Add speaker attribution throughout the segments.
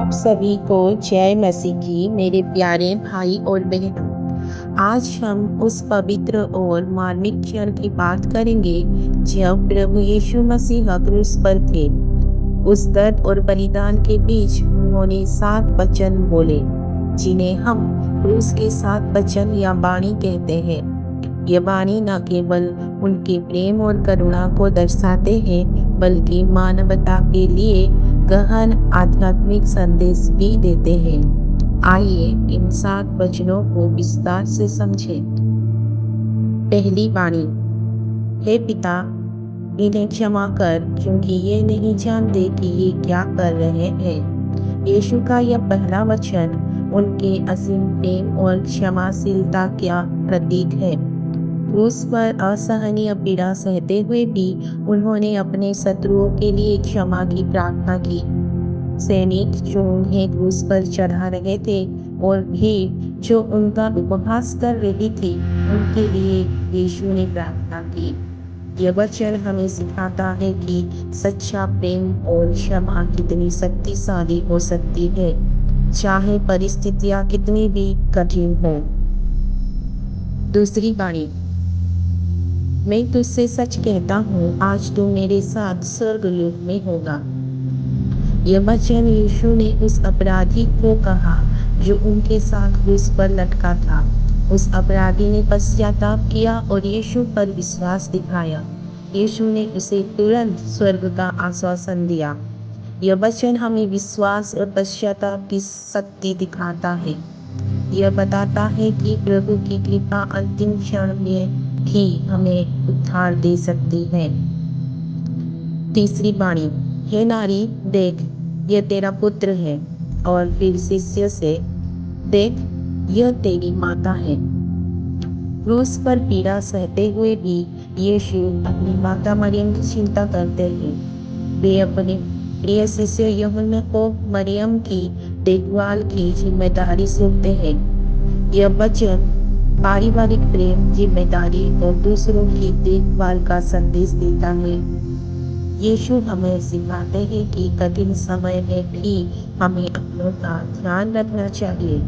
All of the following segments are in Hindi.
Speaker 1: आप सभी को जय मसीह की मेरे प्यारे भाई और बहनों। आज हम उस पवित्र और मार्मिक क्षण की बात करेंगे जब प्रभु यीशु मसीह क्रूस पर थे। उस दर्द और बलिदान के बीच उन्होंने 7 वचन बोले, जिन्हें हम क्रूस के 7 वचन या वाणी कहते हैं। ये वाणी न केवल उनके प्रेम और करुणा को दर्शाते हैं, बल्कि मानवता के लिए गहन आध्यात्मिक संदेश भी देते हैं। आइए इन 7 वचनों को विस्तार से समझें। पहली वाणी, हे पिता, इन्हें क्षमा कर, क्योंकि ये नहीं जानते कि ये क्या कर रहे हैं। यीशु का यह पहला वचन उनके असीम प्रेम और क्षमाशीलता का प्रतीक है। क्रूस पर असहनीय पीड़ा सहते हुए भी उन्होंने अपने शत्रुओं के लिए क्षमा की प्रार्थना की। सैनिक जो उन्हें क्रूस पर चढ़ा रहे थे और भीड़ जो उनका उपहास कर रही थी, उनके लिए यीशु ने प्रार्थना की। यह वचन हमें सिखाता है कि सच्चा प्रेम और क्षमा कितनी शक्तिशाली हो सकती है, चाहे परिस्थितियां कितनी भी कठिन हो। दूसरी वाणी, मैं तुझसे सच कहता हूँ, आज तू मेरे साथ स्वर्गलोक में होगा। यह वचन यीशु ने उस अपराधी को कहा जो उनके साथ क्रूस पर लटका था। उस अपराधी ने पश्चाताप किया और यीशु पर विश्वास दिखाया। यीशु ने उसे तुरंत स्वर्ग का आश्वासन दिया। यह वचन हमें विश्वास और पश्चाताप की शक्ति दिखाता है। यह बताता है कि प्रभु की कृपा अंतिम क्षण में भी हमें उद्धार दे सकती है। तीसरी वाणी, हे नारी, देख, यह तेरा पुत्र है। और फिर शिष्य से, देख, यह तेरी माता है। क्रूस पर पीड़ा सहते हुए भी यीशु अपनी माता मरियम की चिंता करते हैं। वे अपने प्रिय शिष्य यूहन्ना को मरियम की देखभाल की जिम्मेदारी सौंपते हैं। यह वचन पारिवारिक प्रेम, जिम्मेदारी और दूसरों की देखभाल का संदेश देता है। यीशु हमें सिखाते हैं कि कठिन समय में भी हमें अपनों का ध्यान रखना चाहिए।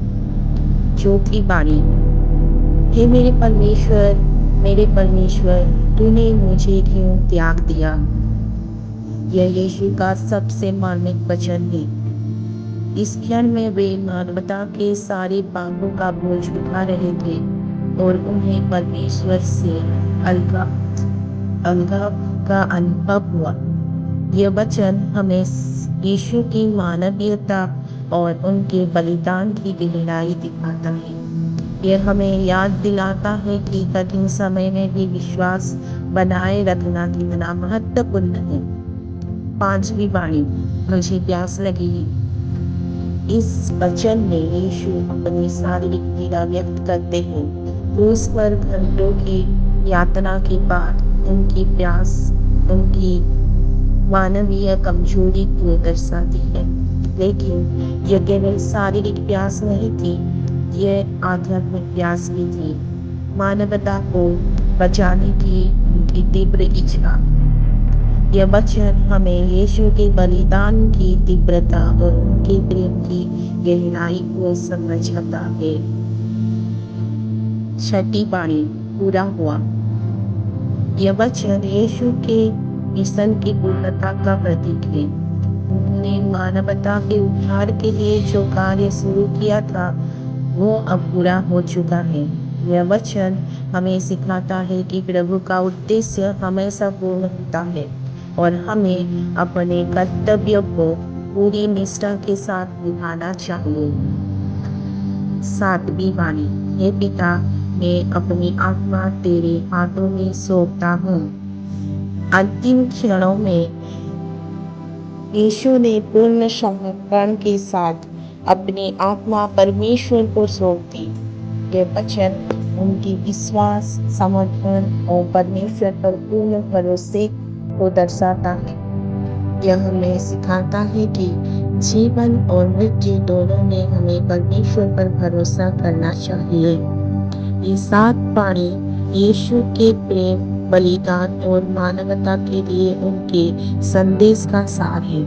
Speaker 1: चौथी वाणी, हे मेरे परमेश्वर, तूने मुझे क्यों त्याग दिया। यह यीशु का सबसे मार्मिक वचन है। इस क्षण में वे मानवता के सारे पापों का बोझ उठा रहे थे और उन्हें परमेश्वर से अलगाव का अनुभव हुआ। यह वचन हमें यीशु की मानवीयता और उनके बलिदान की गहराई दिखाता है। यह हमें याद दिलाता है कि कठिन समय में भी विश्वास बनाए रखना कितना महत्वपूर्ण है। पांचवी वाणी, मुझे प्यास लगी है। इस वचन में यीशु अपनी शारीरिक पीड़ा व्यक्त करते हैं। क्रूस पर घंटों की यातना के बाद उनकी प्यास उनकी मानवीय कमजोरी को दर्शाती है। लेकिन यह केवल शारीरिक प्यास नहीं थी, यह आध्यात्मिक प्यास भी थी। मानवता को बचाने की उनकी तीव्र इच्छा। यह वचन हमें यीशु के बलिदान की तीव्रता और उनके प्रेम की गहराई को समझाता है। छठी वाणी, पूरा हुआ। यह वचन यीशु के मिशन की पूर्णता का प्रतीक है। उन्होंने मानवता के उद्धार के लिए जो कार्य शुरू किया था, वो अब पूरा हो चुका है। यह वचन हमें सिखाता है कि प्रभु का उद्देश्य हमेशा पूर्ण होता है और हमें अपने कर्तव्य को पूरी निष्ठा के साथ निभाना चाहिए। सातवीं वाणी, हे पिता, मैं अपनी आत्मा तेरे हाथों में सौंपता हूँ। अंतिम क्षणों में यीशु ने पूर्ण समर्पण के साथ अपनी आत्मा परमेश्वर को सौंप दी। यह वचन उनकी विश्वास, समर्पण और परमेश्वर पर पूर्ण भरोसे को दर्शाता है। यह हमें सिखाता है कि जीवन और मृत्यु दोनों में हमें परमेश्वर पर भरोसा करना चाहिए। ये 7 वाणी यीशु के प्रेम, बलिदान और मानवता के लिए उनके संदेश का सार है।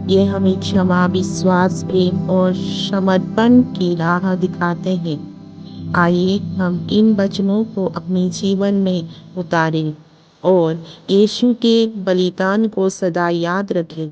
Speaker 1: ये हमें क्षमा, विश्वास, प्रेम और समर्पण की राह दिखाते हैं। आइए हम इन वचनों को अपने जीवन में उतारें और यीशु के बलिदान को सदा याद रखें।